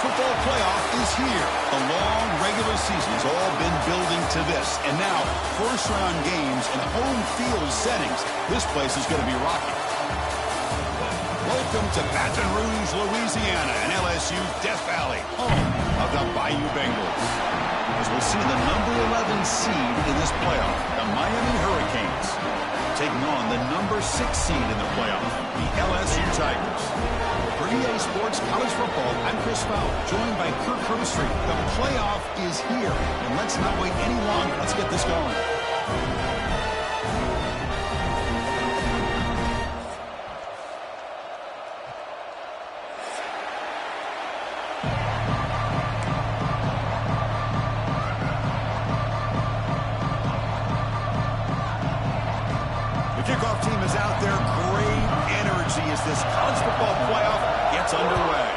football playoff is here. The long regular season has all been building to this. And now, first-round games and home field settings. This place is going to be rocking. Welcome to Baton Rouge, Louisiana, and LSU's Death Valley, home of the Bayou Bengals. As we'll see the number 11 seed in this playoff, the Miami Hurricanes, taking on the number 6 seed in the playoff, the LSU Tigers. For EA Sports College Football, I'm Chris Fowler, joined by Kirk Herbstreit. The playoff is here, and let's not wait any longer. Let's get this going. Kickoff team is out there. Great energy as this college football playoff gets underway.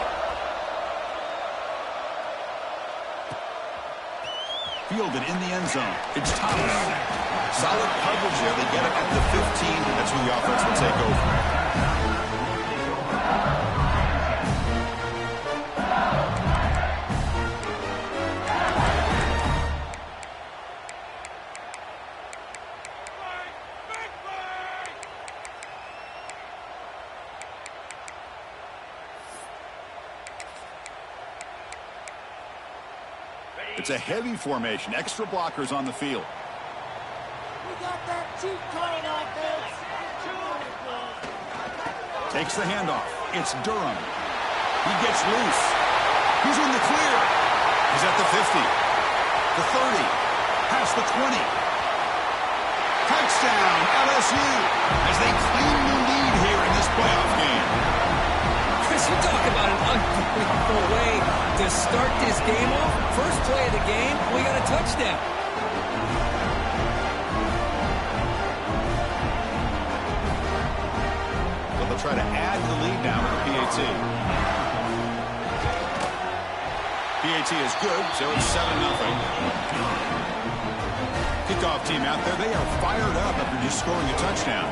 Fielded in the end zone. It's Thomas. Solid coverage there. They get it at the 15. That's who the offense will take over. It's a heavy formation. Extra blockers on the field. We got that cheat code offense. Takes the handoff. It's Durham. He gets loose. He's in the clear. He's at the 50. The 30. Past the 20. Touchdown, LSU, as they claim the lead here in this playoff game. Chris, you talk about an unbelievable way to start this game off. First play of the game, we got a touchdown. Well, they'll try to add the lead now with the PAT. PAT is good, so it's 7-0. Kickoff team out there, they are fired up after just scoring a touchdown.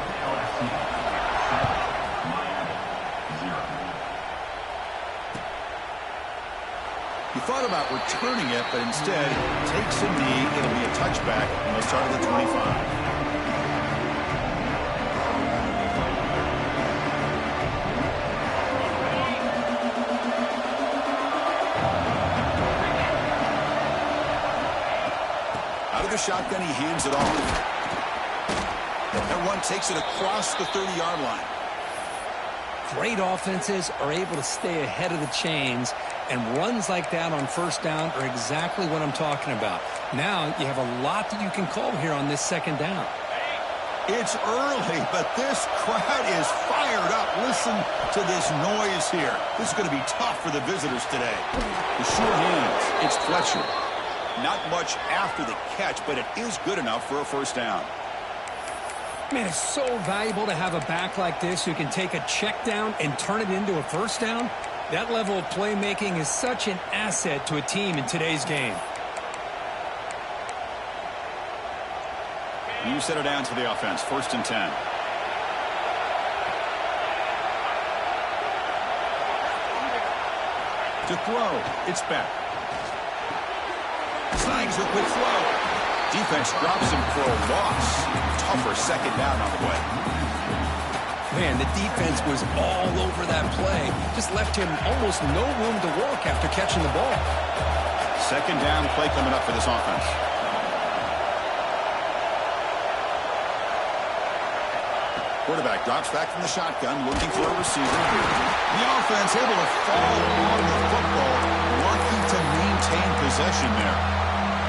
He thought about returning it, but instead takes a knee. It'll be a touchback, and they'll start at the 25. Out of the shotgun, he hands it off. That run takes it across the 30-yard line. Great offenses are able to stay ahead of the chains, and runs like that on first down are exactly what I'm talking about. Now you have a lot that you can call here on this second down. It's early, but this crowd is fired up. Listen to this noise here. This is going to be tough for the visitors today. The sure hands, it's Fletcher. Not much after the catch, but it is good enough for a first down. Man, it's so valuable to have a back like this who can take a check down and turn it into a first down. That level of playmaking is such an asset to a team in today's game. You set it down to the offense. 1st and 10. To throw, it's back. Snags a quick throw. Defense drops him for a loss. Tougher second down on the way. Man, the defense was all over that play. Just left him almost no room to walk after catching the ball. Second down play coming up for this offense. Quarterback drops back from the shotgun, looking for a receiver. The offense able to follow on the football, working to maintain possession there.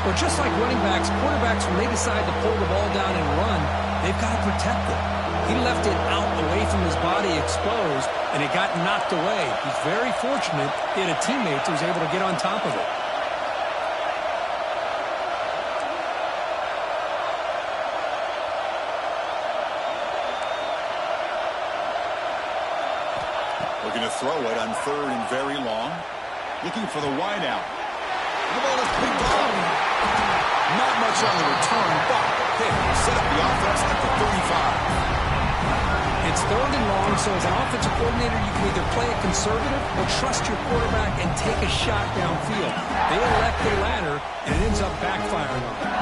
Or just like running backs, quarterbacks, when they decide to pull the ball down and run, they've got to protect it. He left it out away from his body exposed, and it got knocked away. He's very fortunate he had a teammate who was able to get on top of it. Looking to throw it on 3rd and very long. Looking for the wide out. The ball is picked off. Not much on the return, but they set up the offense at the 35. And It's 3rd and long, so as an offensive coordinator, you can either play it conservative or trust your quarterback and take a shot downfield. They elect the latter, and it ends up backfiring on them.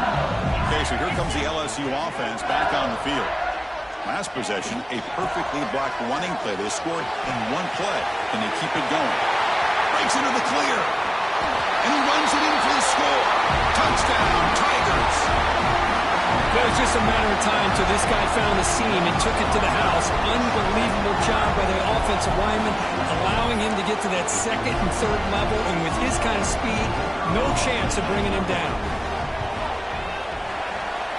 Okay, so here comes the LSU offense back on the field. Last possession, a perfectly blocked running play. They scored in one play. Can they keep it going? Breaks into the clear. And he runs it in for the score. Touchdown, Tigers. It was just a matter of time till this guy found the seam and took it to the house. Unbelievable job by the offensive lineman, allowing him to get to that 2nd and 3rd level. And with his kind of speed, no chance of bringing him down.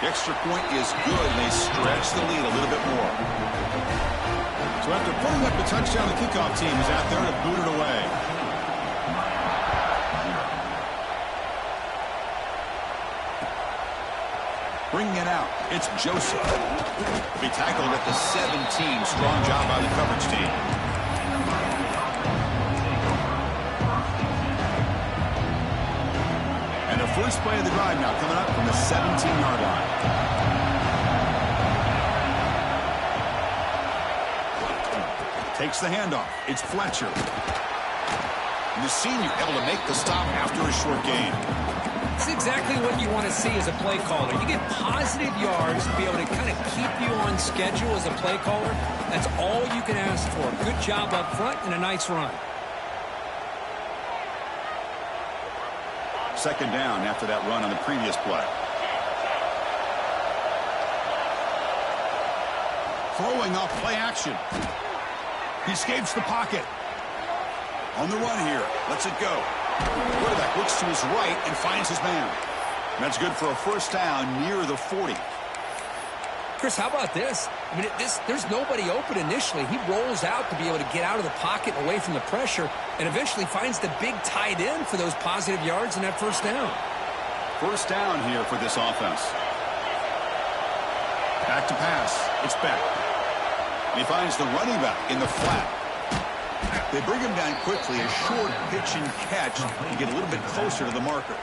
The extra point is good, and they stretch the lead a little bit more. So after putting up the touchdown, the kickoff team is out there to boot it away. Bringing it out, it's Joseph. Be tackled at the 17. Strong job by the coverage team. And the first play of the drive now coming up from the 17-yard line. Takes the handoff. It's Fletcher. And the senior able to make the stop after a short gain. It's exactly what you want to see as a play caller. You get positive yards to be able to kind of keep you on schedule as a play caller. That's all you can ask for. Good job up front and a nice run. 2nd down after that run on the previous play. Throwing off play action. He escapes the pocket. On the run here. Lets it go. Quarterback looks to his right and finds his man. And that's good for a 1st down near the 40. Chris, how about this? I mean, there's nobody open initially. He rolls out to be able to get out of the pocket away from the pressure and eventually finds the big tight end for those positive yards in that 1st down. 1st down here for this offense. Back to pass. It's back. And he finds the running back in the flat. They bring him down quickly, a short pitch and catch to get a little bit closer to the marker.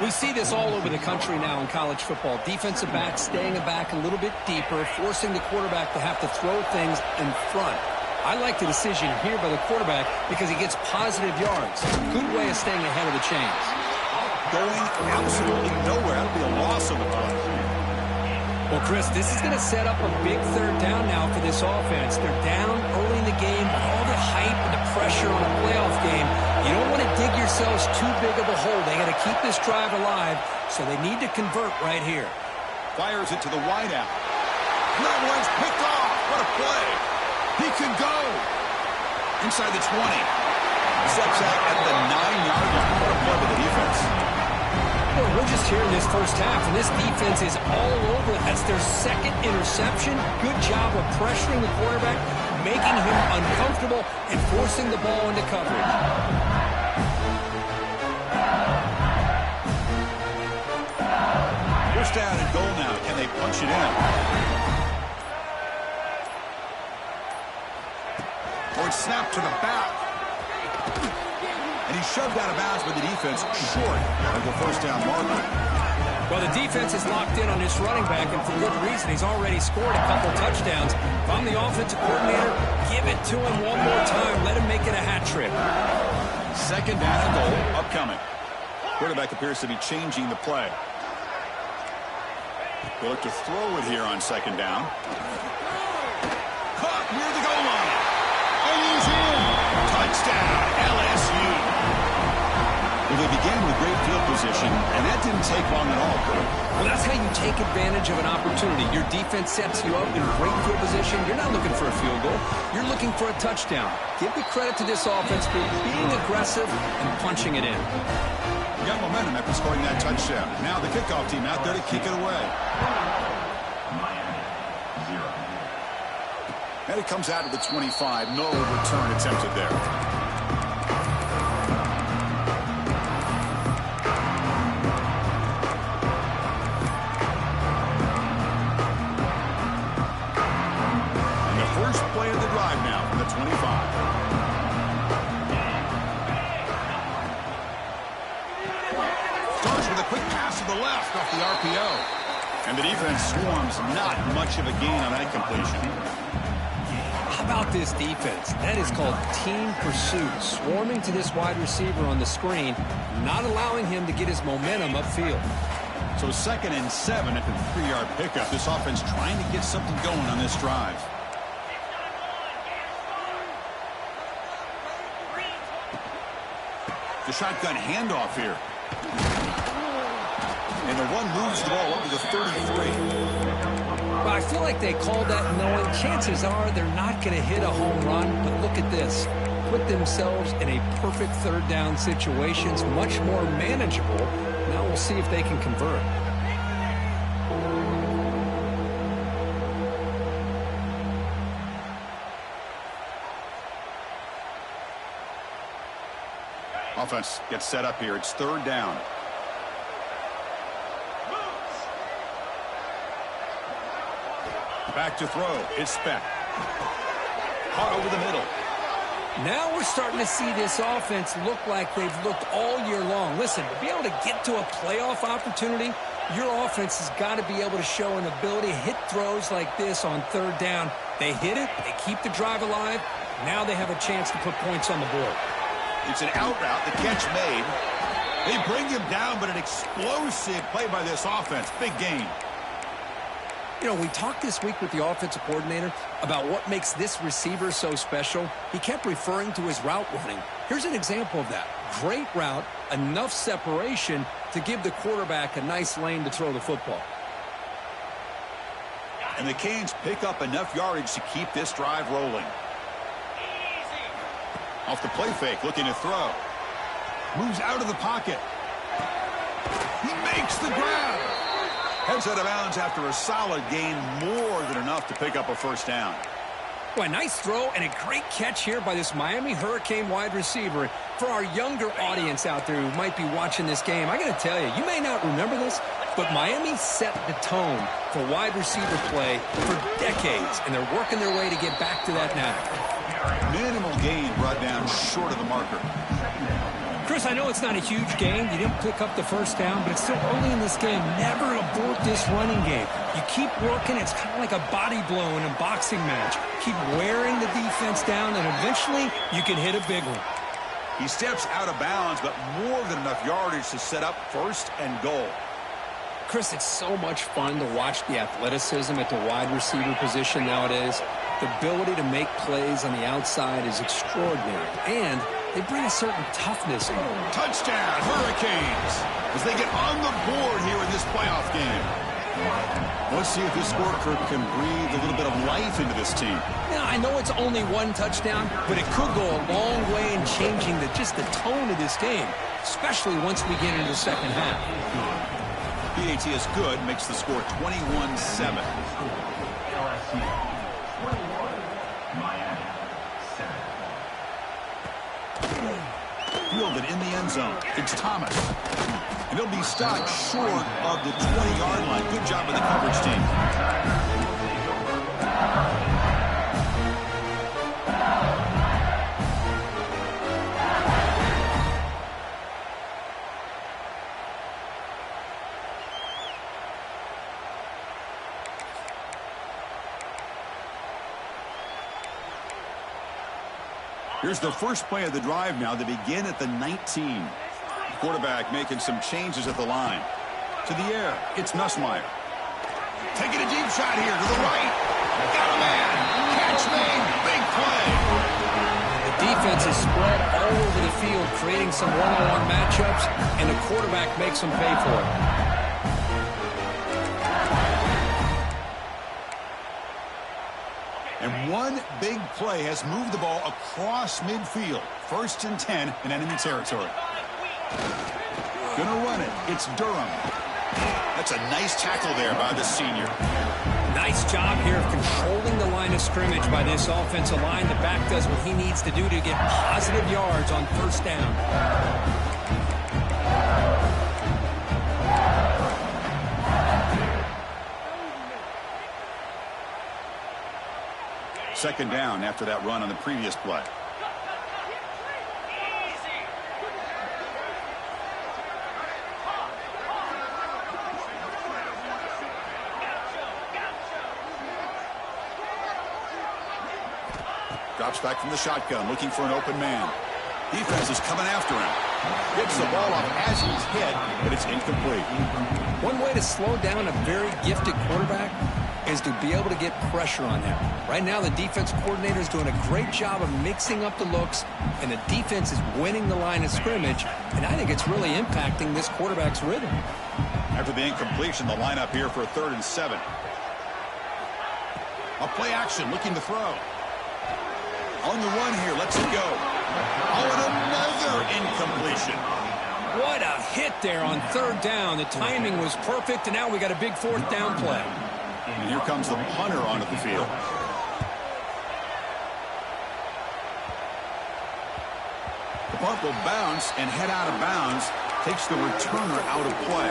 We see this all over the country now in college football. Defensive backs staying back a little bit deeper, forcing the quarterback to have to throw things in front. I like the decision here by the quarterback because he gets positive yards. Good way of staying ahead of the chains. Going absolutely nowhere. That'll be a loss of the play. Well, Chris, this is going to set up a big 3rd down now for this offense. They're down early in the game, all the hype and the pressure on a playoff game. You don't want to dig yourselves too big of a hole. They got to keep this drive alive, so they need to convert right here. Fires it to the wideout. That one's picked off. What a play. He can go. Inside the 20. Steps out at the 9-yard line. What a play by the defense. Well, we're just here in this 1st half, and this defense is all over. That's their 2nd interception. Good job of pressuring the quarterback, making him uncomfortable, and forcing the ball into coverage. First down and goal now. Can they punch it in? Or it's snapped to the back. And he's shoved out of bounds by the defense short of the 1st down marker. Well, the defense is locked in on this running back, and for good reason. He's already scored a couple touchdowns. If I'm the offensive coordinator, give it to him one more time. Let him make it a hat trick. 2nd down and goal upcoming. Quarterback appears to be changing the play. They look to throw it here on 2nd down. Caught near the goal line. And he's in. Touchdown, LSU. Well, they began with great field position, and that didn't take long at all, Kurt. Well, that's how you take advantage of an opportunity. Your defense sets you up in great field position. You're not looking for a field goal. You're looking for a touchdown. Give the credit to this offense for being aggressive and punching it in. Got momentum after scoring that touchdown. Now the kickoff team out there to kick it away. And it comes out to the 25. No return attempted there. And the first play of the drive now from the 25. Starts with a quick pass to the left off the RPO. And the defense swarms, not much of a gain on that completion. How about this defense? That is called team pursuit. Swarming to this wide receiver on the screen, not allowing him to get his momentum upfield. So 2nd and 7 at the 3-yard pickup. This offense trying to get something going on this drive. The shotgun handoff here. And the run moves the ball up to the 33. Well, I feel like they called that knowing chances are they're not going to hit a home run. But look at this. Put themselves in a perfect 3rd down situations, much more manageable. Now we'll see if they can convert. Offense gets set up here. It's 3rd down. Back to throw. It's Speck. Caught over the middle. Now we're starting to see this offense look like they've looked all year long. Listen, to be able to get to a playoff opportunity, your offense has got to be able to show an ability to hit throws like this on 3rd down. They hit it. They keep the drive alive. Now they have a chance to put points on the board. It's an out route. The catch made. They bring him down, but an explosive play by this offense. Big gain. You know, we talked this week with the offensive coordinator about what makes this receiver so special. He kept referring to his route running. Here's an example of that. Great route, enough separation to give the quarterback a nice lane to throw the football. And the Canes pick up enough yardage to keep this drive rolling. Off the play fake, looking to throw. Moves out of the pocket. He makes the grab. Heads out of bounds after a solid gain, more than enough to pick up a 1st down. Well, a nice throw and a great catch here by this Miami Hurricane wide receiver. For our younger audience out there who might be watching this game, I got to tell you, you may not remember this, but Miami set the tone for wide receiver play for decades, and they're working their way to get back to that now. Minimal gain brought down short of the marker. Chris, I know it's not a huge gain. You didn't pick up the 1st down, but it's still early in this game. Never abort this running game. You keep working. It's kind of like a body blow in a boxing match. Keep wearing the defense down, and eventually you can hit a big one. He steps out of bounds, but more than enough yardage to set up 1st and goal. Chris, it's so much fun to watch the athleticism at the wide receiver position nowadays. The ability to make plays on the outside is extraordinary, and they bring a certain toughness in. Touchdown, Hurricanes, as they get on the board here in this playoff game. Let's see if this scorecard can breathe a little bit of life into this team. Now, I know it's only 1 touchdown, but it could go a long way in changing just the tone of this game, especially once we get into the 2nd half. PAT is good, makes the score 21-7. Fielded in the end zone. It's Thomas. And he'll be stopped short of the 20-yard line. Good job by the coverage team. Here's the first play of the drive now. They begin at the 19. The quarterback making some changes at the line. To the air, it's Nussmeier. Taking a deep shot here to the right. Got a man. Catch made. Big play. The defense is spread all over the field, creating some one-on-one matchups, and the quarterback makes them pay for it. And one big play has moved the ball across midfield. 1st and 10 in enemy territory. Gonna run it. It's Durham. That's a nice tackle there by the senior. Nice job here of controlling the line of scrimmage by this offensive line. The back does what he needs to do to get positive yards on 1st down. 2nd down after that run on the previous play. Drops back from the shotgun, looking for an open man. Defense is coming after him. Gets the ball off as he's hit, but it's incomplete. One way to slow down a very gifted quarterback is to be able to get pressure on him. Right now, the defense coordinator is doing a great job of mixing up the looks, and the defense is winning the line of scrimmage, and I think it's really impacting this quarterback's rhythm. After the incompletion, the lineup here for a 3rd and 7. A play action, looking to throw. On the run here, lets it go. Oh, and another incompletion. What a hit there on 3rd down. The timing was perfect, and now we got a big 4th down play. And here comes the punter onto the field. The punt will bounce and head out of bounds. Takes the returner out of play.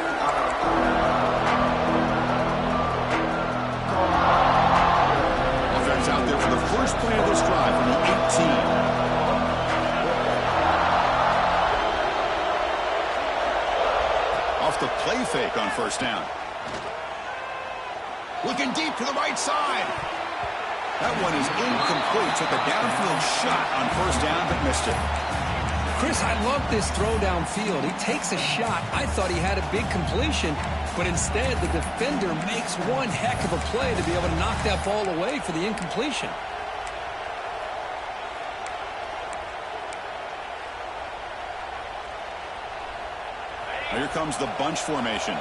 Offense out there for the first play of this drive from the 18. Off the play fake on 1st down. Looking deep to the right side. That one is incomplete. Took a downfield shot on 1st down, but missed it. Chris, I love this throw downfield. He takes a shot. I thought he had a big completion, but instead the defender makes one heck of a play to be able to knock that ball away for the incompletion. Now here comes the bunch formation.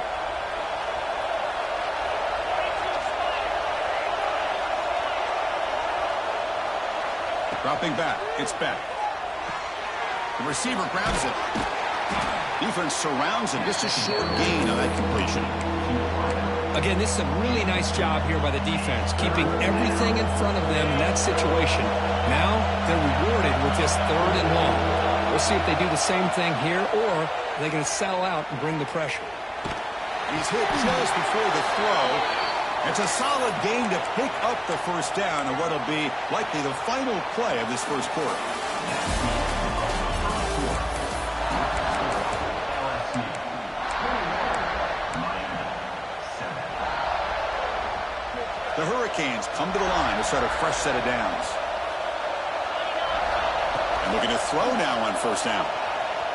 Dropping back. It's back. The receiver grabs it. Defense surrounds him. Just a short gain on that completion. Again, this is a really nice job here by the defense, keeping everything in front of them in that situation. Now they're rewarded with this 3rd and long. We'll see if they do the same thing here, or are they going to settle out and bring the pressure. He's hit just before the throw. It's a solid gain to pick up the 1st down and what'll be likely the final play of this 1st quarter. The Hurricanes come to the line to start a fresh set of downs. And looking to throw now on 1st down.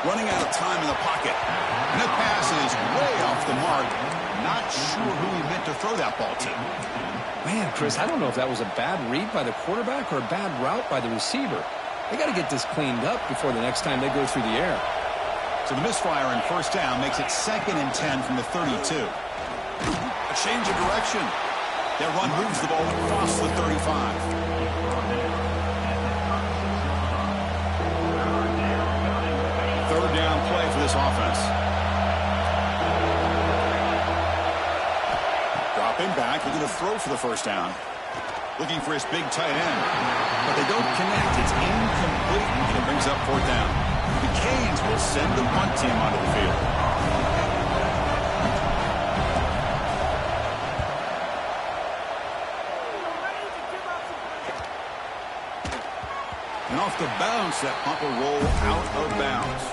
Running out of time in the pocket. And the pass is way off the mark. Not sure who he meant to throw that ball to. Man, Chris, I don't know if that was a bad read by the quarterback or a bad route by the receiver. They got to get this cleaned up before the next time they go through the air. So the misfire on 1st down makes it 2nd and 10 from the 32. A change of direction. That run moves the ball across the 35. Third down play for this offense. Dropping back, looking to throw for the 1st down. Looking for his big tight end. But they don't connect. It's incomplete, and it brings up 4th down. The Canes will send the punt team onto the field. And off the bounce, that punt will roll out of bounds.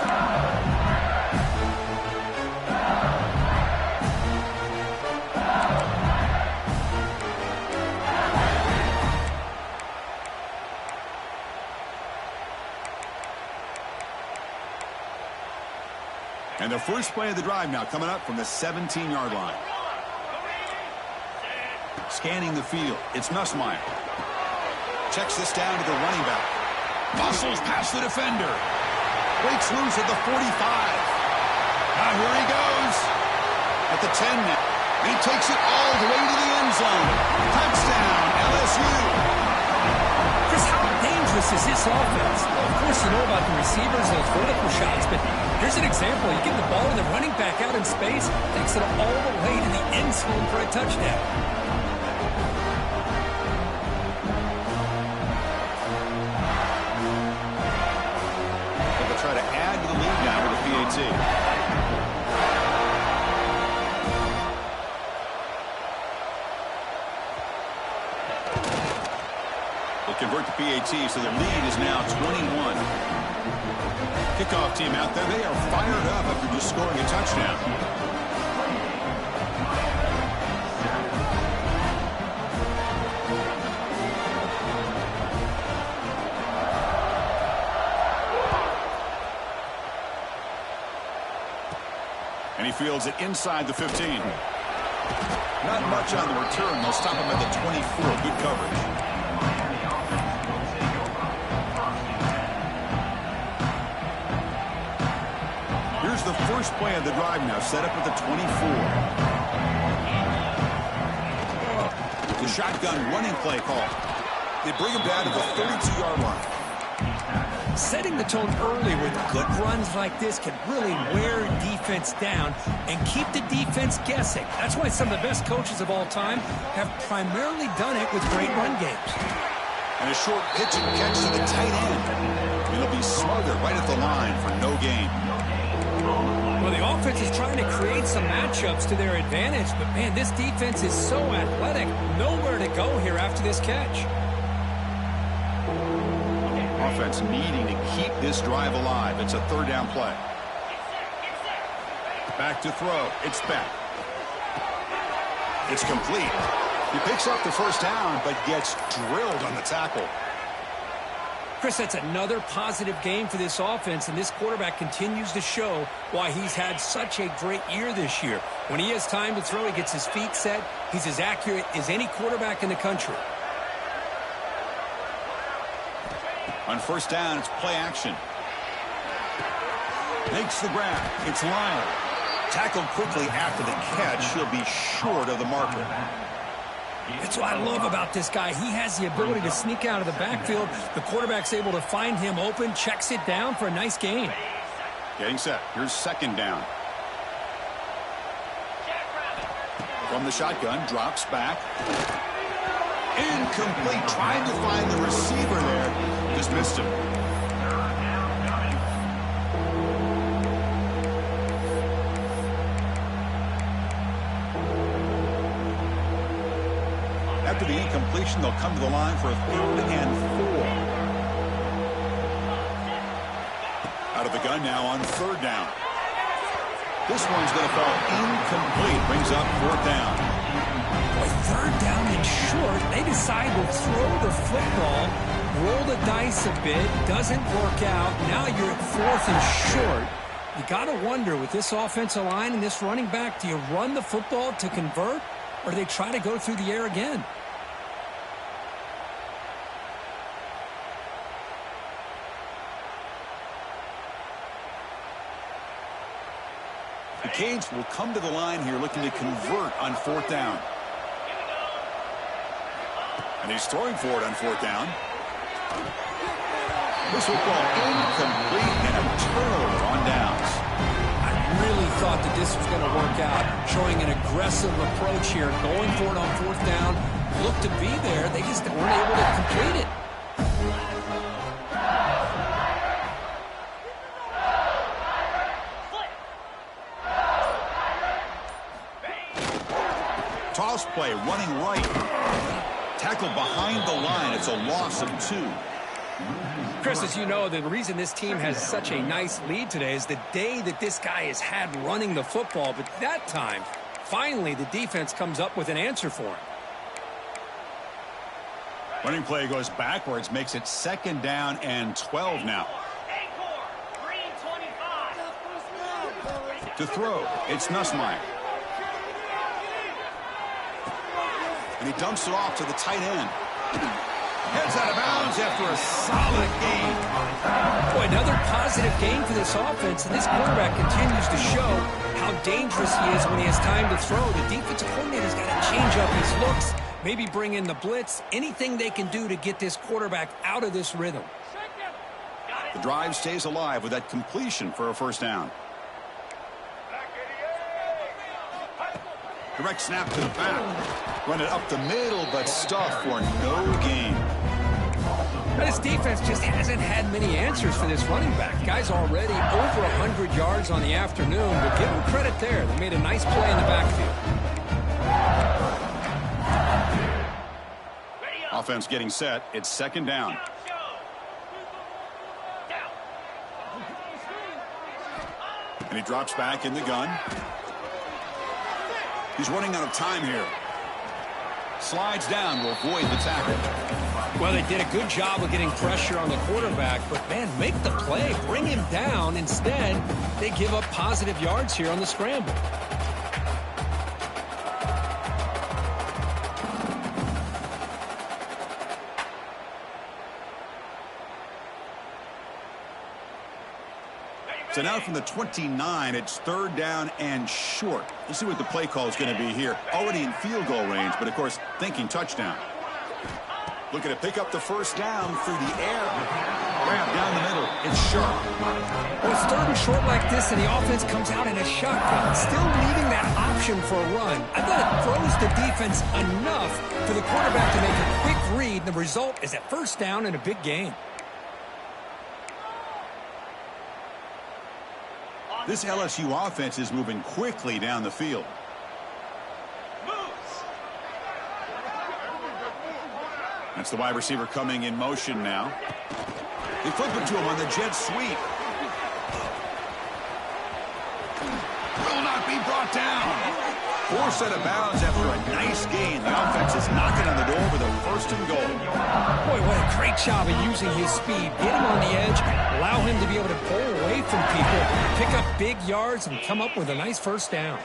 And the first play of the drive now coming up from the 17-yard line. Scanning the field, it's Nussmeier. Checks this down to the running back. Muscles past the defender. Breaks loose at the 45. Now here he goes. At the 10 now. And he takes it all the way to the end zone. Touchdown, LSU. Chris, how dangerous is this offense? Of course, you know about the receivers, those vertical shots, but here's an example. You get the ball and the running back out in space, takes it all the way to the end zone for a touchdown. Try to add to the lead now with the PAT. They convert the PAT, so the lead is now 21. Kickoff team out there, they are fired up after just scoring a touchdown. fields it inside the 15. Not much on the return. They'll stop him at the 24. Good coverage. Here's the first play of the drive now, set up at the 24. The shotgun running play call. They bring him down to the 32-yard line. Setting the tone early with good runs like this can really wear defense down and keep the defense guessing. That's why some of the best coaches of all time have primarily done it with great run games. And a short pitch and catch to the tight end. It'll be smothered right at the line for no gain. Well, the offense is trying to create some matchups to their advantage, but man, this defense is so athletic. Nowhere to go here after this catch. Offense needing to keep this drive alive. It's a third down play. Back to throw. It's back. It's complete. He picks up the first down, but gets drilled on the tackle. Chris, that's another positive game for this offense, and this quarterback continues to show why he's had such a great year this year. When he has time to throw, he gets his feet set. He's as accurate as any quarterback in the country. On first down, it's play action. Makes the grab. It's Lyle. Tackled quickly after the catch. He'll be short of the marker. That's what I love about this guy. He has the ability to sneak out of the backfield. The quarterback's able to find him open, checks it down for a nice gain. Getting set. Here's second down. From the shotgun, drops back. Incomplete. Trying to find the receiver there. Just missed him. After the incompletion, they'll come to the line for a 3rd and 4. Out of the gun now on 3rd down. This one's going to fall incomplete. Brings up 4th down. Boy, 3rd down and short. They decide to throw the football, roll the dice a bit, doesn't work out. Now you're at 4th and short. You got to wonder, with this offensive line and this running back, do you run the football to convert, or do they try to go through the air again? The Canes will come to the line here looking to convert on 4th down. And he's throwing for it on 4th down. This football incomplete and a turnover on downs. I really thought that this was going to work out, showing an aggressive approach here, going for it on 4th down. Looked to be there. They just weren't able to complete it. Toss play, running right. Tackled behind the line. It's a loss of 2. Chris, as you know, the reason this team has such a nice lead today is the day that this guy has had running the football. But that time, finally, the defense comes up with an answer for him. Running play goes backwards, makes it 2nd down and 12 now. To throw, it's Nussmeier. And he dumps it off to the tight end. Heads out of bounds after a solid game. Boy, another positive game for this offense, and this quarterback continues to show how dangerous he is when he has time to throw. The defensive coordinator's got to change up his looks, maybe bring in the blitz, anything they can do to get this quarterback out of this rhythm. The drive stays alive with that completion for a 1st down. Direct snap to the back. Run it up the middle, but stuffed for no gain. But this defense just hasn't had many answers for this running back. Guy's already over 100 yards on the afternoon, but give him credit there. They made a nice play in the backfield. Offense getting set. It's 2nd down. And he drops back in the gun. He's running out of time here. Slides down to avoid the tackle. Well, they did a good job of getting pressure on the quarterback, but, man, make the play. Bring him down. Instead, they give up positive yards here on the scramble. So now from the 29, it's third down and short. Let's see what the play call is going to be here. Already in field goal range, but, of course, thinking touchdown. Looking to pick up the first down through the air. Grab down the middle. It's sharp. Well, it's third and short like this, and the offense comes out in a shotgun, still leaving that option for a run. I thought it throws the defense enough for the quarterback to make a quick read. The result is a first down and a big gain. This LSU offense is moving quickly down the field. That's the wide receiver coming in motion now. They flip it to him on the jet sweep. Will not be brought down. Forced out of bounds after a nice gain. The offense is knocking on the door with a first and goal. Boy, what a great job of using his speed. Get him on the edge, allow him to be able to pull away from people, pick up big yards, and come up with a nice first down.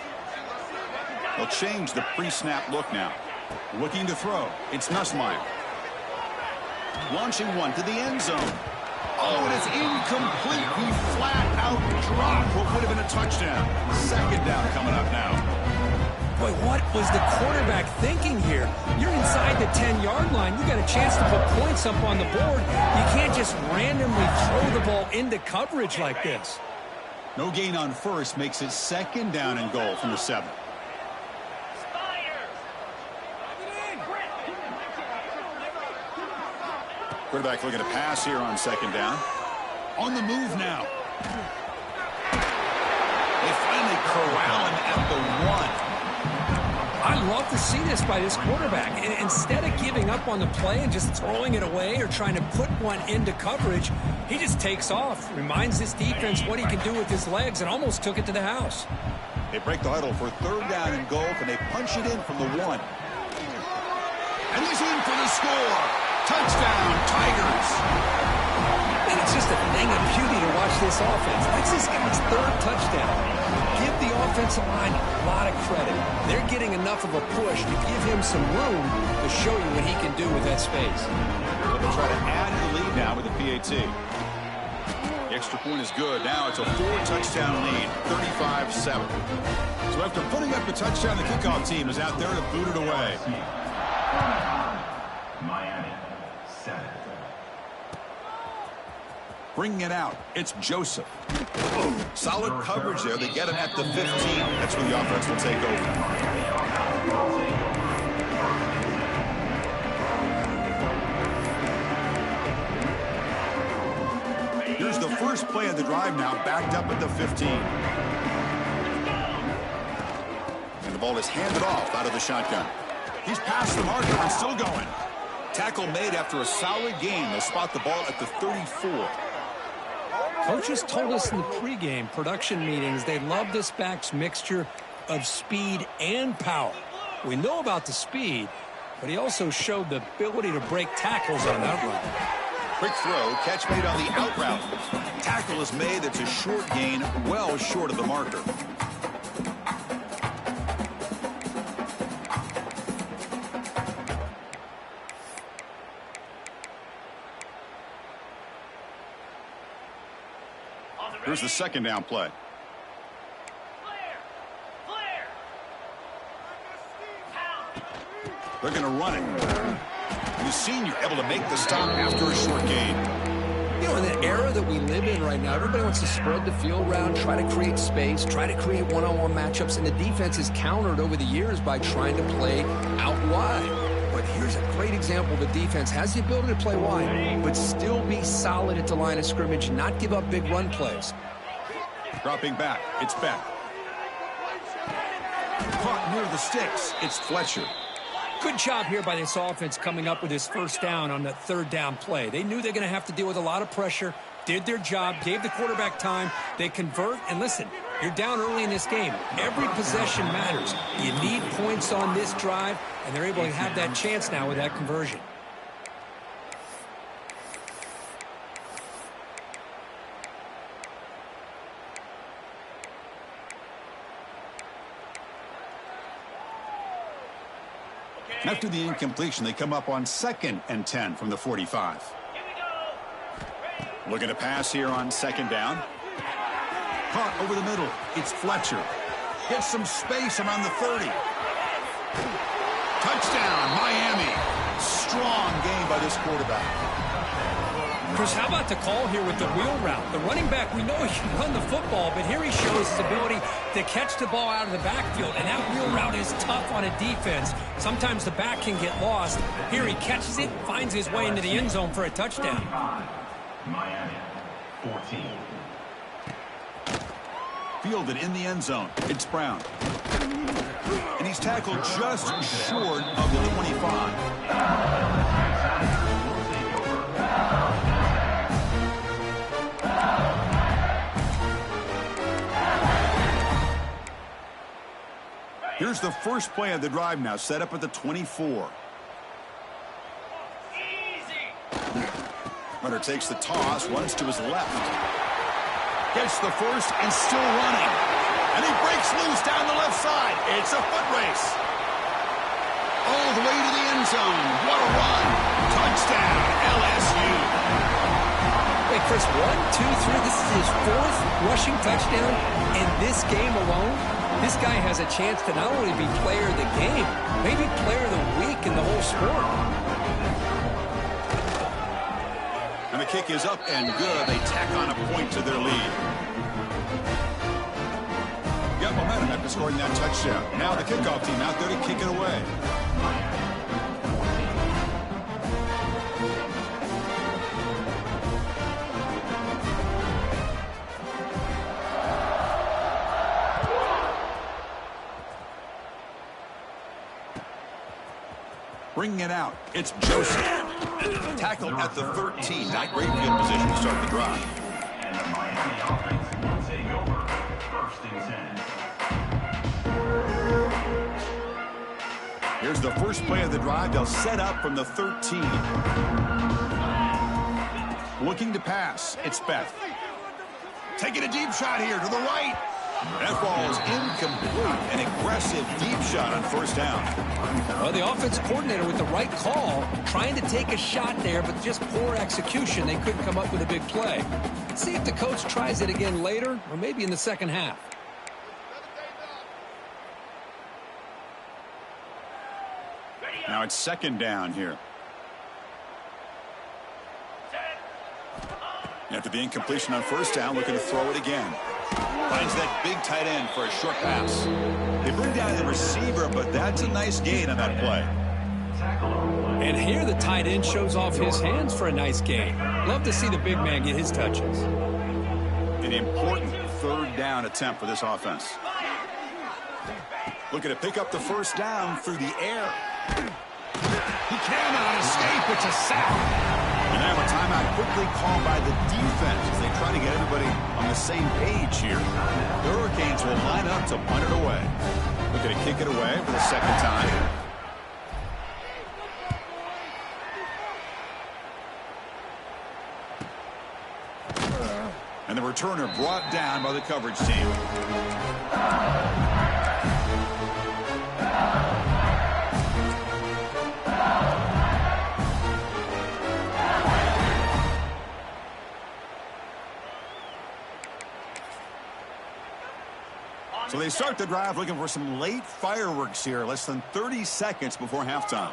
They'll change the pre-snap look now. Looking to throw. It's Nussmeier. Launching one to the end zone. Oh, and it's incomplete. He flat out dropped what would have been a touchdown. Second down coming up now. Boy, what was the quarterback thinking here? You're inside the 10-yard line. You got a chance to put points up on the board. You can't just randomly throw the ball into coverage like this. No gain on first makes it second down and goal from the 7. Quarterback looking to pass here on second down. On the move now. They finally corral him at the 1. I love to see this by this quarterback. And instead of giving up on the play and just throwing it away or trying to put one into coverage, he just takes off, reminds this defense what he can do with his legs, and almost took it to the house. They break the huddle for third down and goal, and they punch it in from the 1. And he's in for the score. Touchdown, Tigers. And it's just a thing of beauty to watch this offense. That's this guy's third touchdown. Give the offensive line a lot of credit. They're getting enough of a push to give him some room to show you what he can do with that space. They'll try to add to the lead now with the PAT. The extra point is good. Now it's a 4-touchdown lead, 35-7. So after putting up a touchdown, the kickoff team is out there to boot it away. Bringing it out, it's Joseph. Solid coverage there. They get him at the 15. That's where the offense will take over. Here's the first play of the drive now, backed up at the 15. And the ball is handed off out of the shotgun. He's past the marker and still going. Tackle made after a solid gain. They'll spot the ball at the 34. Coaches told us in the pregame production meetings they love this back's mixture of speed and power. We know about the speed, but he also showed the ability to break tackles on that run. Quick throw, catch made on the out route. Tackle is made. That's a short gain, well short of the marker. Here's the second down play. They're going to run it. The senior able to make the stop after a short gain. You know, in the era that we live in right now, everybody wants to spread the field around, try to create space, try to create one-on-one matchups, and the defense is countered over the years by trying to play out wide. But here's a great example. The defense has the ability to play wide, but still be solid at the line of scrimmage, not give up big run plays. Dropping back, it's Beck. Caught near the sticks, it's Fletcher. Good job here by this offense coming up with his first down on the third down play. They knew they're going to have to deal with a lot of pressure, did their job, gave the quarterback time. They convert, and listen, you're down early in this game. Every possession matters. You need points on this drive, and they're able to have that chance now with that conversion. After the incompletion, they come up on 2nd and 10 from the 45. Looking to pass here on 2nd down. Caught over the middle. It's Fletcher. Gets some space around the 30. Touchdown, Miami. Strong game by this quarterback. Chris, how about the call here with the wheel route? The running back, we know he can run the football, but here he shows his ability to catch the ball out of the backfield, and that wheel route is tough on a defense. Sometimes the back can get lost. Here he catches it, finds his way into the end zone for a touchdown. Miami, 14. Fielded in the end zone. It's Brown. And he's tackled just short of the 25. Here's the first play of the drive now, set up at the 24. Runner takes the toss, runs to his left. Gets the first and still running. And he breaks loose down the left side. It's a foot race. All the way to the end zone. What a run. Touchdown, LSU. Wait, Chris, 1, 2, 3. This is his 4th rushing touchdown in this game alone. This guy has a chance to not only be player of the game, maybe player of the week in the whole sport. And the kick is up and good. They tack on a point to their lead. Got momentum after scoring that touchdown. Now the kickoff team out there to kick it away. Bringing it out, it's Joseph. Tackled at the 13. Not great field position to start the drive. And the Miami offense will take over. 1st and 10. Here's the first play of the drive. They'll set up from the 13. Looking to pass, it's Beth. Taking a deep shot here to the right. That ball is incomplete. An aggressive deep shot on 1st down. Well, the offense coordinator with the right call, trying to take a shot there, but just poor execution. They couldn't come up with a big play. Let's see if the coach tries it again later, or maybe in the second half. Now it's 2nd down here. After the incompletion on 1st down, looking to throw it again. Finds that big tight end for a short pass. They bring down the receiver, but that's a nice gain on that play. And here the tight end shows off his hands for a nice gain. Love to see the big man get his touches. An important 3rd down attempt for this offense. Looking to pick up the 1st down through the air. He cannot escape. It's a sack. And now a timeout quickly called by the defense as they try to get everybody on the same page here. The Hurricanes will line up to punt it away. Looking to kick it away for the 2nd time. And the returner brought down by the coverage team. So they start the drive looking for some late fireworks here, less than 30 seconds before halftime.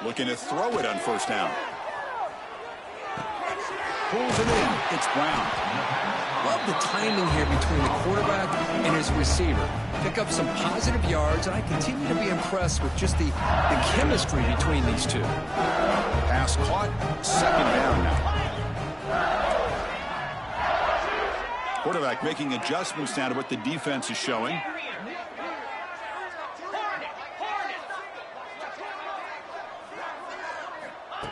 Looking to throw it on 1st down. Pulls it in. It's Brown. Love the timing here between the quarterback and his receiver. Pick up some positive yards, and I continue to be impressed with just the chemistry between these two. Pass caught. 2nd down now. Quarterback making adjustments now to what the defense is showing.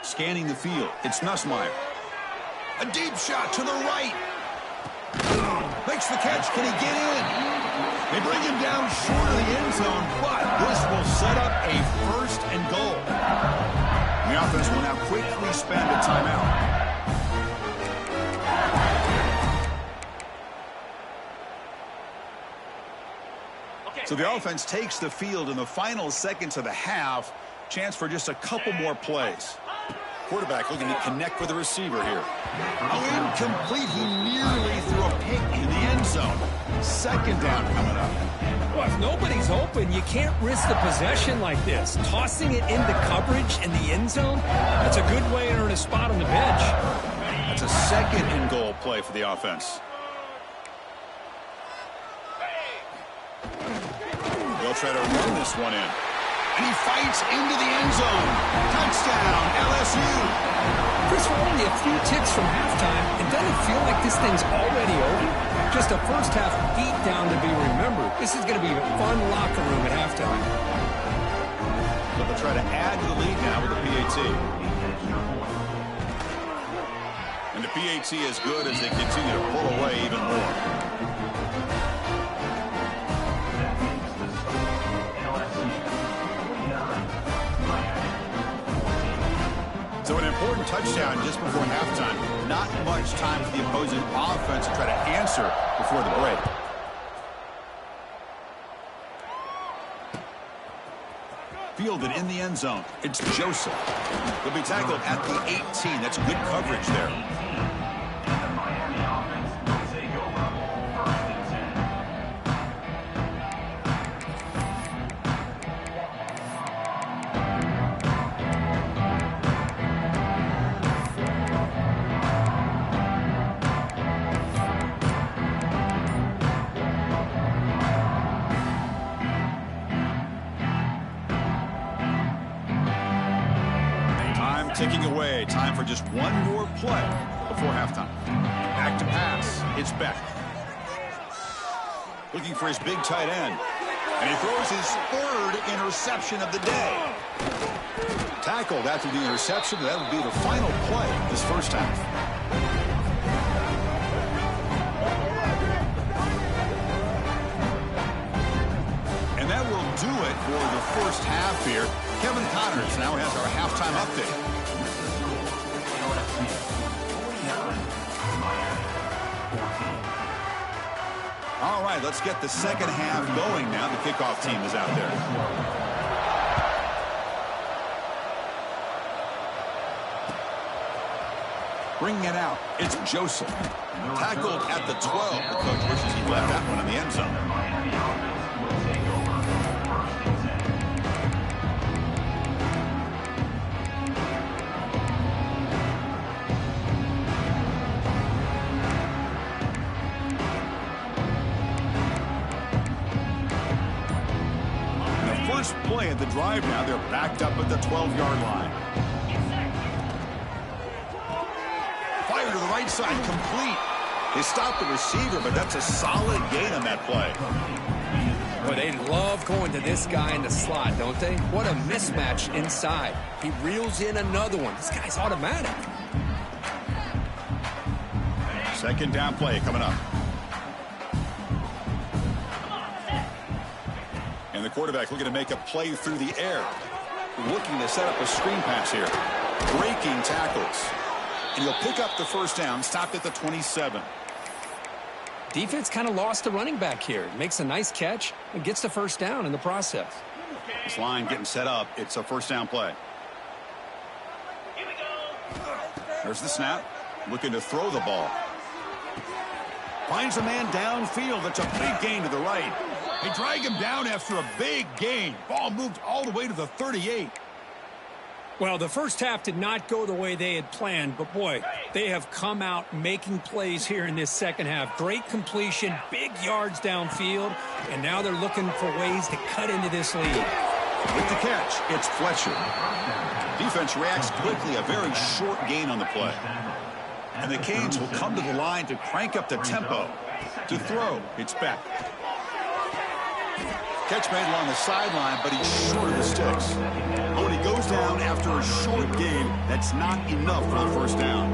Scanning the field. It's Nussmeier. A deep shot to the right. Makes the catch. Can he get in? They bring him down short of the end zone, but this will set up a 1st and goal. The offense will now quickly spend a timeout. So the offense takes the field in the final seconds of the half. Chance for just a couple more plays. Quarterback looking to connect with the receiver here. Incomplete. He nearly threw a pick in the end zone. Second down coming up. Well, if nobody's open, you can't risk the possession like this. Tossing it into coverage in the end zone, that's a good way to earn a spot on the bench. That's a second and goal play for the offense. They'll try to run this one in. And he fights into the end zone. Touchdown, LSU. Chris, we're only a few ticks from halftime. It doesn't feel like this thing's already over. Just a first half beat down to be remembered. This is going to be a fun locker room at halftime. So they'll try to add to the lead now with the PAT. And the PAT is good as they continue to pull away even more. So an important touchdown just before halftime. Not much time for the opposing offense to try to answer before the break. Fielded in the end zone. It's Joseph. He'll be tackled at the 18. That's good coverage there. Ticking away. Time for just one more play before halftime. Back to pass. It's Beck. Looking for his big tight end. And he throws his third interception of the day. Tackled after the interception. That will be the final play of this first half. And that will do it for the first half here. Kevin Connors now has our halftime update. All right, let's get the second half going now. The kickoff team is out there. Bringing it out, it's Joseph. Tackled at the 12. The coach wishes he left that one in the end zone. Play at the drive now. They're backed up at the 12-yard line. Fire to the right side, complete. They stopped the receiver, but that's a solid gain on that play. Well, they love going to this guy in the slot, don't they? What a mismatch inside. He reels in another one. This guy's automatic. Second down play coming up. And the quarterback looking to make a play through the air. Looking to set up a screen pass here. Breaking tackles. And he'll pick up the first down. Stopped at the 27. Defense kind of lost the running back here. Makes a nice catch and gets the first down in the process. This line getting set up. It's a first down play. There's the snap. Looking to throw the ball. Finds a man downfield. That's a big gain to the right. They drag him down after a big gain. Ball moved all the way to the 38. Well, the first half did not go the way they had planned, but boy, they have come out making plays here in this second half. Great completion, big yards downfield, and now they're looking for ways to cut into this lead. With the catch, it's Fletcher. Defense reacts quickly, a very short gain on the play. And the Canes will come to the line to crank up the tempo. To throw, it's back. Catch made along the sideline, but he's short of the sticks. But when he goes down after a short gain, that's not enough for the first down.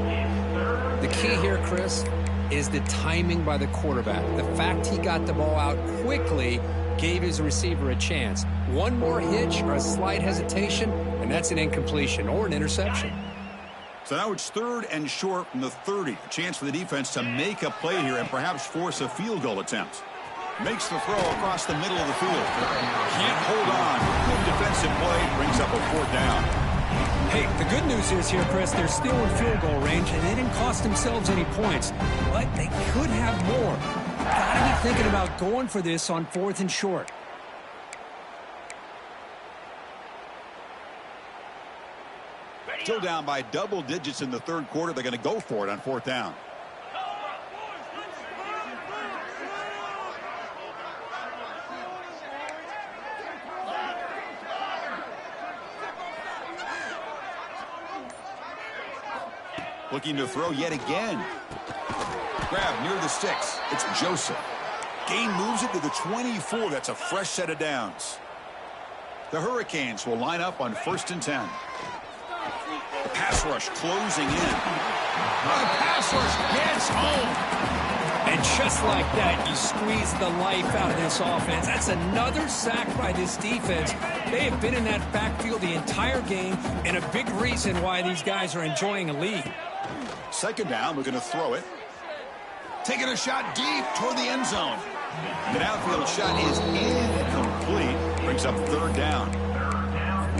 The key here, Chris, is the timing by the quarterback. The fact he got the ball out quickly gave his receiver a chance. One more hitch or a slight hesitation, and that's an incompletion or an interception. So now it's third and short from the 30. A chance for the defense to make a play here and perhaps force a field goal attempt. Makes the throw across the middle of the field. Can't hold on. Good defensive play. Brings up a 4th down. Hey, the good news is here, Chris, they're still in field goal range, and they didn't cost themselves any points. But they could have more. Gotta be thinking about going for this on 4th and short. Still down by double digits in the 3rd quarter. They're going to go for it on 4th down. Looking to throw yet again. Grab near the sticks. It's Joseph. Gain moves it to the 24. That's a fresh set of downs. The Hurricanes will line up on 1st and 10. Pass rush closing in. The pass rush gets home. And just like that, you squeeze the life out of this offense. That's another sack by this defense. They have been in that backfield the entire game, and a big reason why these guys are enjoying a lead. 2nd down, we're going to throw it. Taking a shot deep toward the end zone. The downfield shot is incomplete. Brings up 3rd down.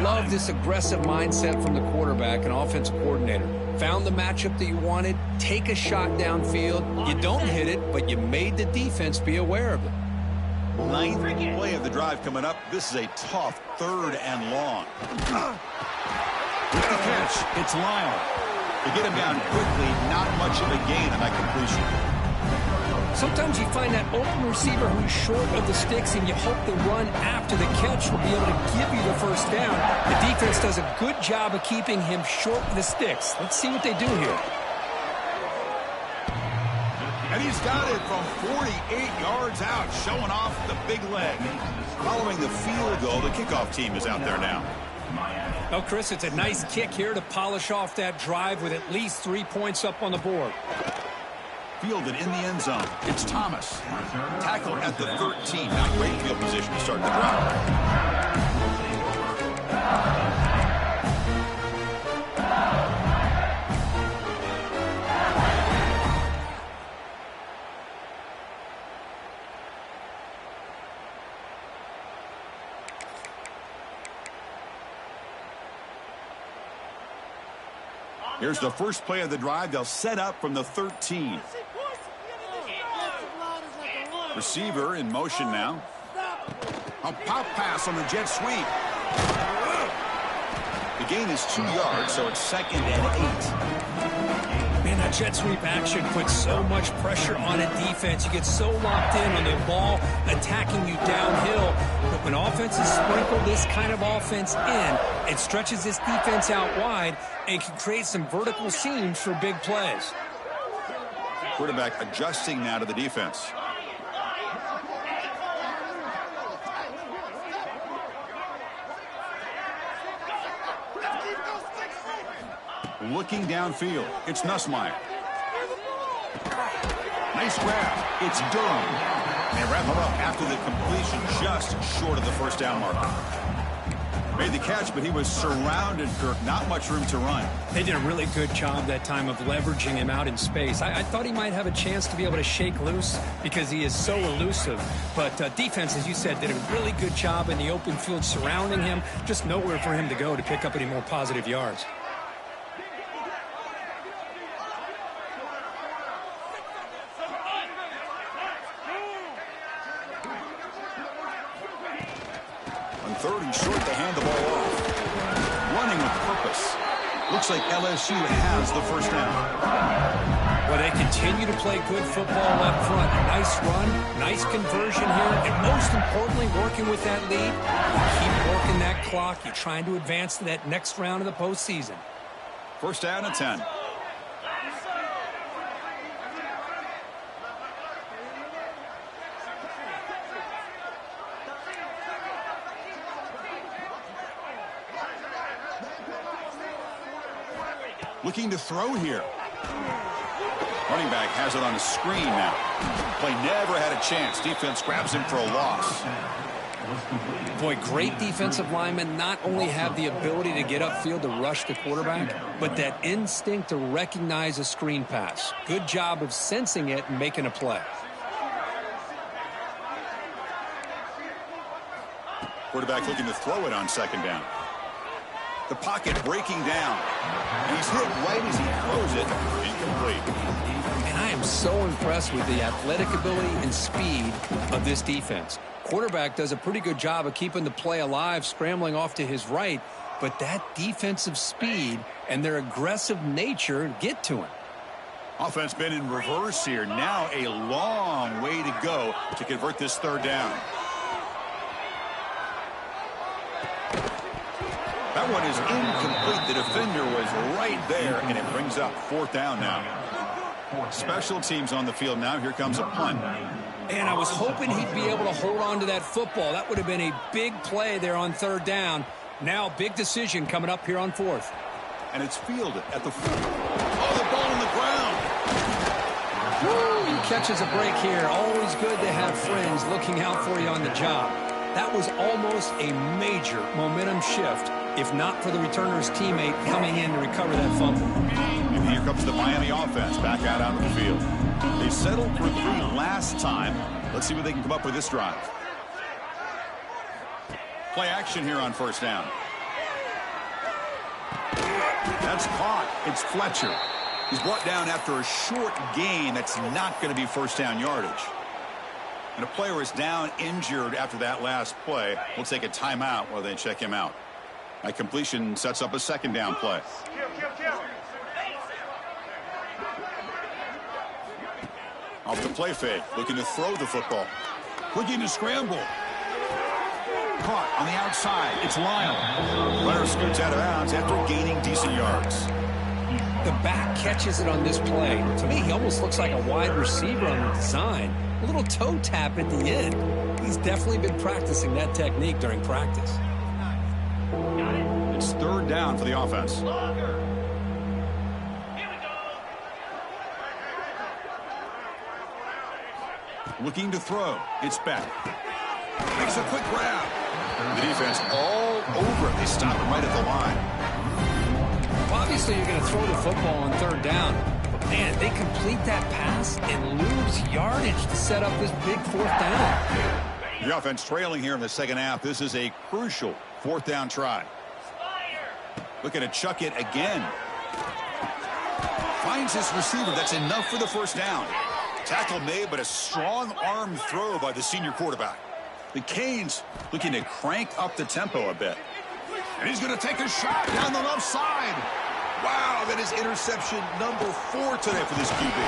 Love this aggressive mindset from the quarterback and offensive coordinator. Found the matchup that you wanted, take a shot downfield. You don't hit it, but you made the defense be aware of it. 9th play of the drive coming up. This is a tough 3rd and long. With the catch, it's Lyle. To get him down quickly, not much of a gain on that completion. Sometimes you find that open receiver who's short of the sticks, and you hope the run after the catch will be able to give you the 1st down. The defense does a good job of keeping him short of the sticks. Let's see what they do here. And he's got it from 48 yards out, showing off the big leg. Following the field goal, the kickoff team is out there now. Well, Chris, it's a nice kick here to polish off that drive with at least 3 points up on the board. Fielded in the end zone. It's Thomas. Tackled at the 13. Not great field position to start the drive. Here's the first play of the drive. They'll set up from the 13. Receiver in motion now. A pop pass on the jet sweep. The gain is 2 yards, so it's 2nd and 8. Man, that jet sweep action puts so much pressure on a defense. You get so locked in on the ball attacking you downhill. But when offenses sprinkle this kind of offense in, it stretches this defense out wide and can create some vertical seams for big plays. Quarterback adjusting now to the defense. Looking downfield, it's Nussmeier. Nice grab. It's Durham. They wrap him up after the completion, just short of the 1st down marker. Made the catch, but he was surrounded, Kirk. Not much room to run. They did a really good job that time of leveraging him out in space. I thought he might have a chance to be able to shake loose because he is so elusive. But defense, as you said, did a really good job in the open field surrounding him. Just nowhere for him to go to pick up any more positive yards. On 3rd and short, they hand the ball off. Running with purpose. Looks like LSU has the 1st down. Well, they continue to play good football up front. A nice run, nice conversion here, and most importantly, working with that lead. You keep working that clock. You're trying to advance to that next round of the postseason. 1st down and 10. Looking to throw here. Running back has it on a screen now. Play never had a chance. Defense grabs him for a loss. Boy, great defensive linemen not only have the ability to get upfield to rush the quarterback, but that instinct to recognize a screen pass. Good job of sensing it and making a play. Quarterback looking to throw it on second down. The pocket breaking down. And he's hit right as he throws it. Incomplete. And I am so impressed with the athletic ability and speed of this defense. Quarterback does a pretty good job of keeping the play alive, scrambling off to his right, but that defensive speed and their aggressive nature get to him. Offense been in reverse here. Now a long way to go to convert this third down. That one is incomplete. The defender was right there, and it brings up fourth down now. Special teams on the field now. Here comes a punt. And I was hoping he'd be able to hold on to that football. That would have been a big play there on third down. Now, big decision coming up here on fourth. And it's fielded at the foot. Oh, the ball on the ground. Woo, he catches a break here. Always good to have friends looking out for you on the job. That was almost a major momentum shift, if not for the returner's teammate coming in to recover that fumble. And here comes the Miami offense back out onto the field. They settled for 3 last time. Let's see what they can come up with this drive. Play action here on first down. That's caught. It's Fletcher. He's brought down after a short gain. That's not going to be first down yardage. And a player is down injured after that last play. We'll take a timeout while they check him out. That completion sets up a second down play. Off the play fake, looking to throw the football. Looking to scramble. Caught on the outside. It's Lyle. Runner scoots out of bounds after gaining decent yards. The back catches it on this play. To me, he almost looks like a wide receiver on the design. A little toe tap at the end. He's definitely been practicing that technique during practice. It's third down for the offense. Looking to throw. It's Beck. Makes a quick grab. The defense all over it. They stop him right at the line. Well, obviously, you're going to throw the football on third down. But, man, they complete that pass and lose yardage to set up this big fourth down. The offense trailing here in the second half. This is a crucial fourth down try. Looking to chuck it again. Finds his receiver. That's enough for the first down. Tackle made, but a strong arm throw by the senior quarterback. The Canes looking to crank up the tempo a bit. And he's going to take a shot down the left side. Wow, that is interception number 4 today for this QB.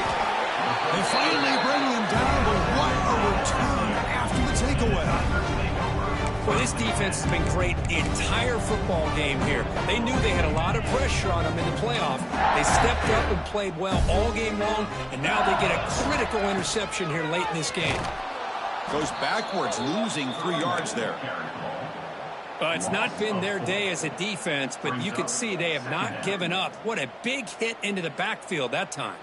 They finally bring him down, but what a return after the takeaway. Well, this defense has been great the entire football game here. They knew they had a lot of pressure on them in the playoff. They stepped up and played well all game long, and now they get a critical interception here late in this game. Goes backwards, losing 3 yards there. It's not been their day as a defense, but you can see they have not given up. What a big hit into the backfield that time.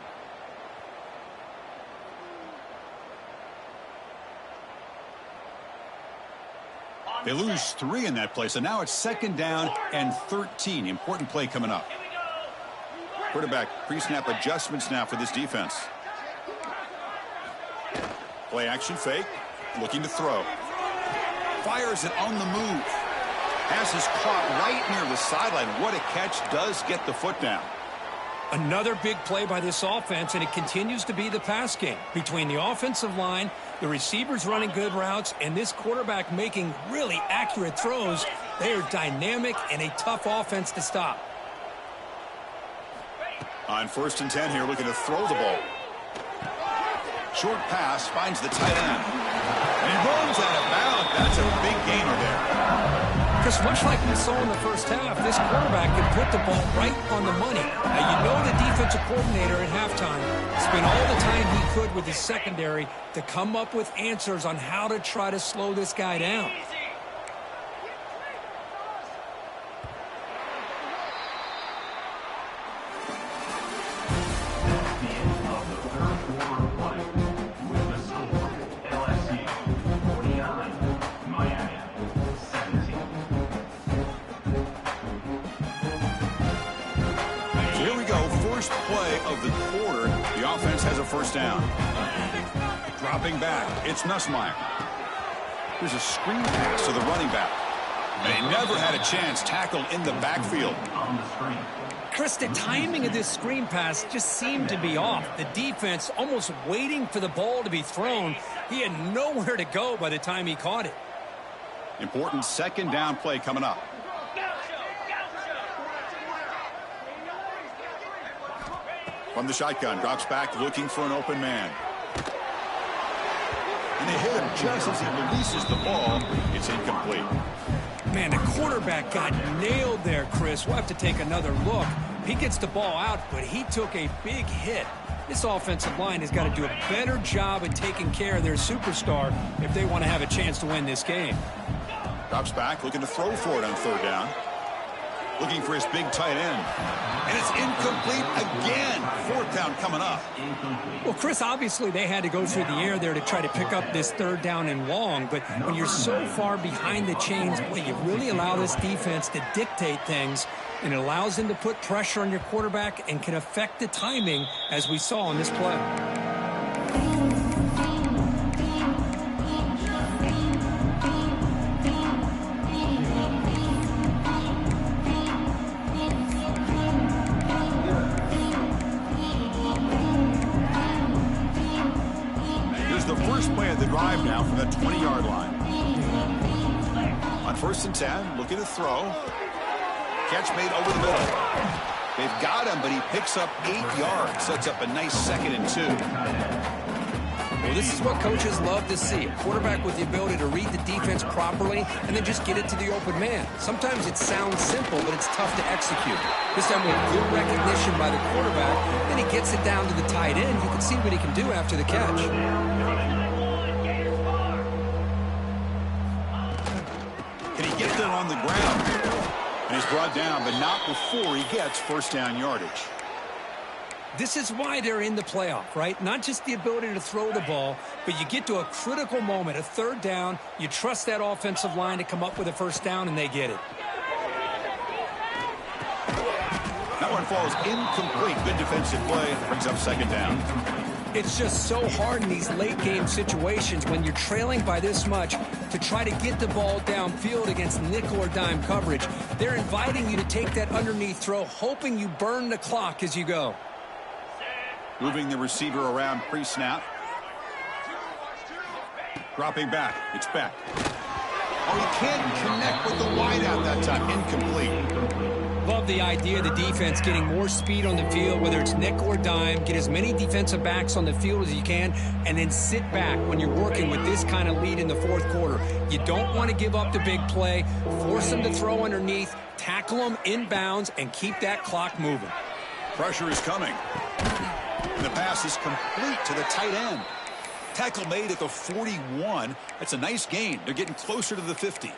They lose 3 in that play, so now it's second down and 13. Important play coming up. Quarterback pre-snap adjustments now for this defense. Play action fake. Looking to throw. Fires it on the move. Pass is caught right near the sideline. What a catch. Does get the foot down. Another big play by this offense, and it continues to be the pass game. Between the offensive line, the receivers running good routes, and this quarterback making really accurate throws, they are dynamic and a tough offense to stop. On 1st and 10 here, looking to throw the ball. Short pass, finds the tight end. And he runs out of bounds. That's a big gainer there. Because much like we saw in the first half, this quarterback can put the ball right on the money. Now, you know the defensive coordinator at halftime spent all the time he could with his secondary to come up with answers on how to try to slow this guy down. First play of the quarter, the offense has a first down. Dropping back, it's Nussmeier. There's a screen pass to the running back. They never had a chance tackled in the backfield. On the screen. Chris, the timing of this screen pass just seemed to be off. The defense almost waiting for the ball to be thrown. He had nowhere to go by the time he caught it. Important second down play coming up. From the shotgun, drops back looking for an open man. And they hit him just as he releases the ball. It's incomplete. Man, the quarterback got nailed there, Chris. We'll have to take another look. He gets the ball out, but he took a big hit. This offensive line has got to do a better job at taking care of their superstar if they want to have a chance to win this game. Drops back, looking to throw for it on third down. Looking for his big tight end. And it's incomplete again. Fourth down coming up. Well, Chris, obviously they had to go through the air there to try to pick up this third down and long. But when you're so far behind the chains, boy, you really allow this defense to dictate things. And it allows them to put pressure on your quarterback and can affect the timing, as we saw in this play. Drive now from the 20-yard line. On 1st and 10, looking to throw. Catch made over the middle. They've got him, but he picks up 8 yards. Sets up a nice 2nd and 2. Well, this is what coaches love to see. A quarterback with the ability to read the defense properly and then just get it to the open man. Sometimes it sounds simple, but it's tough to execute. This time with good recognition by the quarterback, then he gets it down to the tight end. You can see what he can do after the catch. On the ground, and he's brought down, but not before he gets first down yardage. This is why they're in the playoff, right? Not just the ability to throw the ball, but you get to a critical moment, a third down, you trust that offensive line to come up with a first down, and they get it. That one falls incomplete. Good defensive play. Brings up 2nd down. It's just so hard in these late-game situations when you're trailing by this much to try to get the ball downfield against nickel or dime coverage. They're inviting you to take that underneath throw, hoping you burn the clock as you go. Moving the receiver around pre-snap. Dropping back. It's back. Oh, he can't connect with the wideout that time. Incomplete. Love the idea of the defense getting more speed on the field, whether it's nickel or dime. Get as many defensive backs on the field as you can, and then sit back when you're working with this kind of lead in the fourth quarter. You don't want to give up the big play. Force them to throw underneath, tackle them inbounds, and keep that clock moving. Pressure is coming. And the pass is complete to the tight end. Tackle made at the 41. That's a nice gain. They're getting closer to the 50.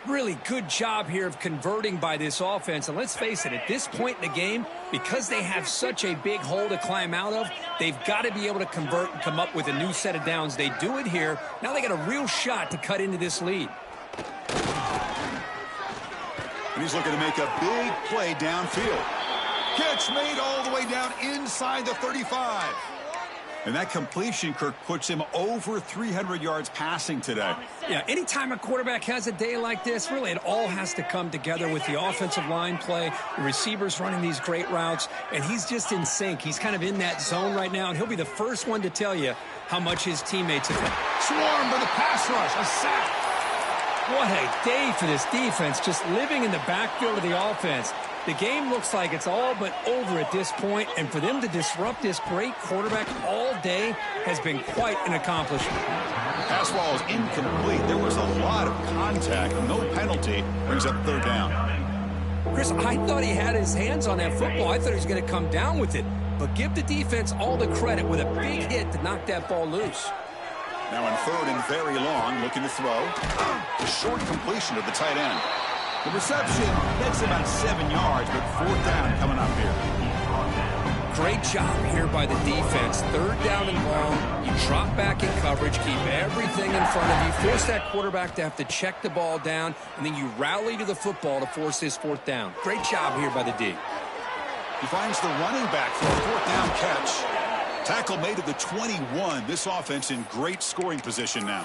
Really good job here of converting by this offense. And let's face it, at this point in the game, because they have such a big hole to climb out of, they've got to be able to convert and come up with a new set of downs. They do it here. Now they got a real shot to cut into this lead. And he's looking to make a big play downfield. Catch made all the way down inside the 35. And that completion, Kirk, puts him over 300 yards passing today. Yeah, anytime a quarterback has a day like this, really it all has to come together with the offensive line play, the receivers running these great routes, and he's just in sync. He's kind of in that zone right now, and he'll be the first one to tell you how much his teammates have done. Swarmed by the pass rush, a sack. What a day for this defense, just living in the backfield of the offense. The game looks like it's all but over at this point, and for them to disrupt this great quarterback all day has been quite an accomplishment. Pass ball is incomplete. There was a lot of contact. No penalty. Brings up third down. Chris, I thought he had his hands on that football. I thought he was going to come down with it. But give the defense all the credit with a big hit to knock that ball loose. Now in third and very long, looking to throw. A short completion to the tight end. The reception gets about 7 yards, but fourth down coming up here. Great job here by the defense. Third down and long. You drop back in coverage, keep everything in front of you, force that quarterback to have to check the ball down, and then you rally to the football to force this fourth down. Great job here by the D. He finds the running back for a fourth down catch. Tackle made at the 21. This offense in great scoring position now.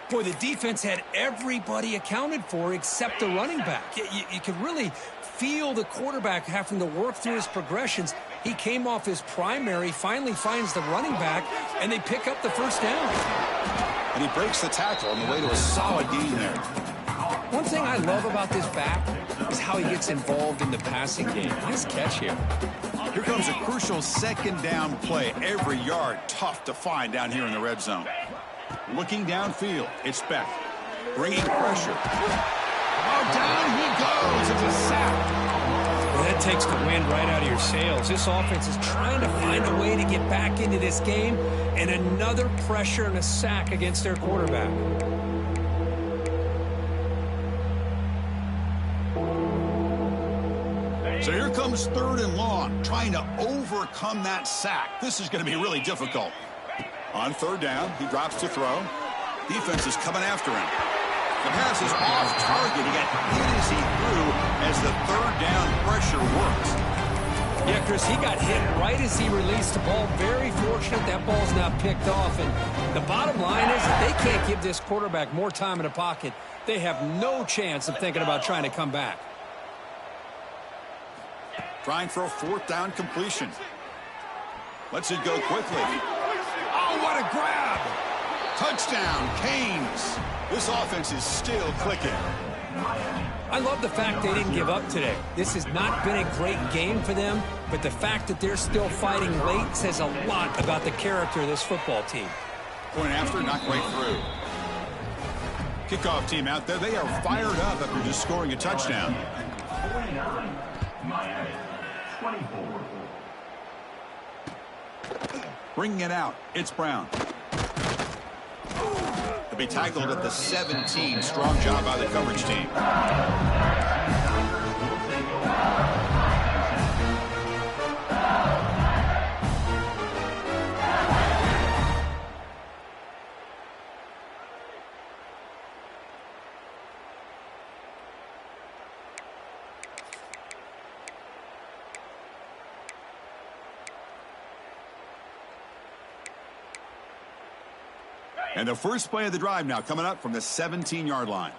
Boy, the defense had everybody accounted for except the running back. You could really feel the quarterback having to work through his progressions. He came off his primary, finally finds the running back, and they pick up the first down. And he breaks the tackle on the way to a solid gain there. One thing I love about this back is how he gets involved in the passing game. Nice catch here. Here comes a crucial second down play. Every yard tough to find down here in the red zone. Looking downfield, it's Beck. Bringing pressure. Oh, down he goes. It's a sack. Well, that takes the wind right out of your sails. This offense is trying to find a way to get back into this game, and another pressure and a sack against their quarterback. So here comes 3rd and long, trying to overcome that sack. This is going to be really difficult. On 3rd down, he drops to throw. Defense is coming after him. The pass is off target. He got hit as he threw as the 3rd down pressure works. Yeah, Chris, he got hit right as he released the ball. Very fortunate that ball's not picked off. And the bottom line is that they can't give this quarterback more time in the pocket. They have no chance of thinking about trying to come back. Trying for a 4th down completion. Lets it go quickly. Oh, what a grab! Touchdown, Canes. This offense is still clicking. I love the fact they didn't give up today. This has not been a great game for them, but the fact that they're still fighting late says a lot about the character of this football team. Point after, not quite through. Kickoff team out there. They are fired up after just scoring a touchdown. 49, Miami, 24. Bringing it out, it's Brown. To be tackled at the 17. Strong job by the coverage team. And the first play of the drive now coming up from the 17-yard line.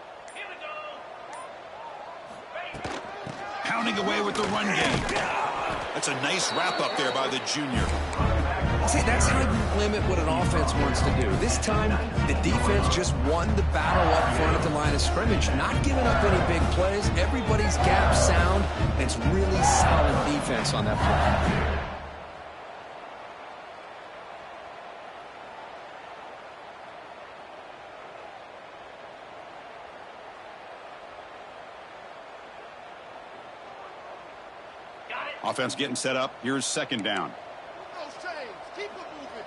Pounding away with the run game. That's a nice wrap-up there by the junior. See, that's how you limit what an offense wants to do. This time, the defense just won the battle up front at the line of scrimmage, not giving up any big plays. Everybody's gap sound, and it's really solid defense on that play. Offense getting set up. Here's 2nd down. Keep it moving.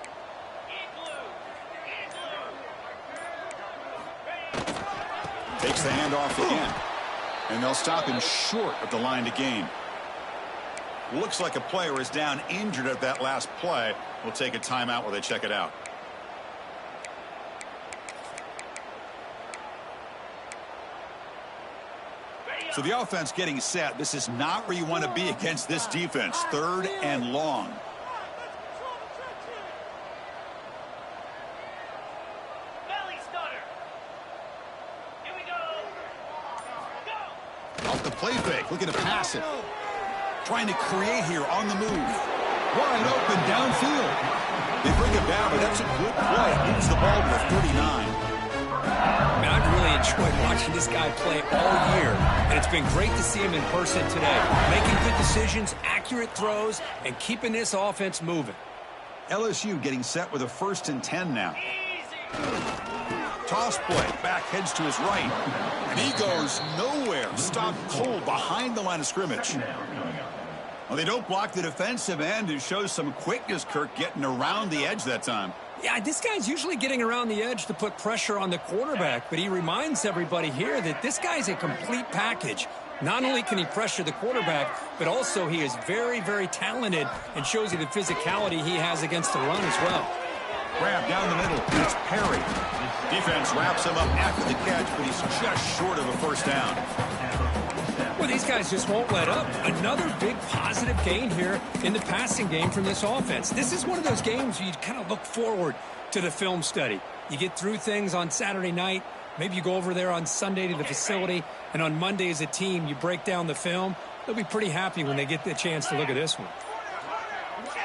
Takes the handoff again. And they'll stop him short of the line to gain. Looks like a player is down injured at that last play. We'll take a timeout while they check it out. So the offense getting set. This is not where you want to be against this defense. 3rd and long. Belly stutter. Here we go. Off the play fake. Looking to pass it. Trying to create here on the move. Wide open downfield. They bring it down, but that's a good play. Moves the ball to the 39. Man, I've really enjoyed watching this guy play all year, and it's been great to see him in person today. Making good decisions, accurate throws, and keeping this offense moving. LSU getting set with a 1st and 10 now. Toss play. Back heads to his right. And he goes nowhere. Stopped cold behind the line of scrimmage. Well, they don't block the defensive end. It shows some quickness, Kirk, getting around the edge that time. Yeah, this guy's usually getting around the edge to put pressure on the quarterback, but he reminds everybody here that this guy's a complete package. Not only can he pressure the quarterback, but also he is very, very talented and shows you the physicality he has against the run as well. Grab down the middle. It's Perry. Defense wraps him up after the catch, but he's just short of a 1st down. Well, these guys just won't let up. Another big positive gain here in the passing game from this offense. This is one of those games where you kind of look forward to the film study. You get through things on Saturday night. Maybe you go over there on Sunday to the facility, and on Monday as a team, you break down the film. They'll be pretty happy when they get the chance to look at this one.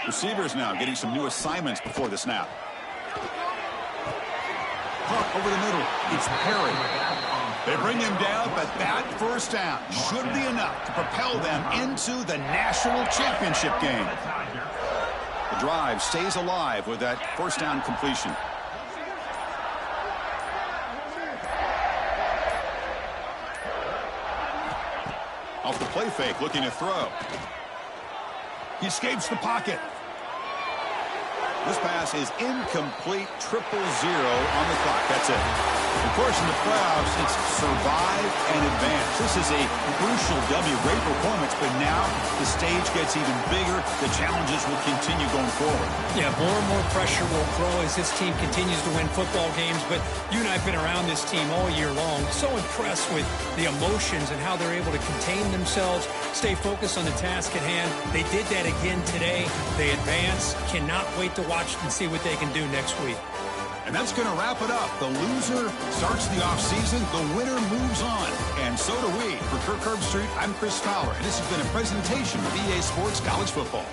Receivers now getting some new assignments before the snap. Puck over the middle. It's Perry. They bring him down, but that first down should be enough to propel them into the national championship game. The drive stays alive with that first down completion. Off the play fake, looking to throw. He escapes the pocket. This pass is incomplete, 0-0 on the clock. That's it. Of course, in the playoffs, it's survive and advance. This is a crucial W. Great performance, but now the stage gets even bigger. The challenges will continue going forward. Yeah, more and more pressure will grow as this team continues to win football games, but you and I have been around this team all year long. So impressed with the emotions and how they're able to contain themselves, stay focused on the task at hand. They did that again today. They advance. Cannot wait to watch and see what they can do next week. And that's going to wrap it up. The loser starts the offseason. The winner moves on. And so do we. For Kirk Herbstreit, I'm Chris Fowler, and this has been a presentation of EA Sports College Football.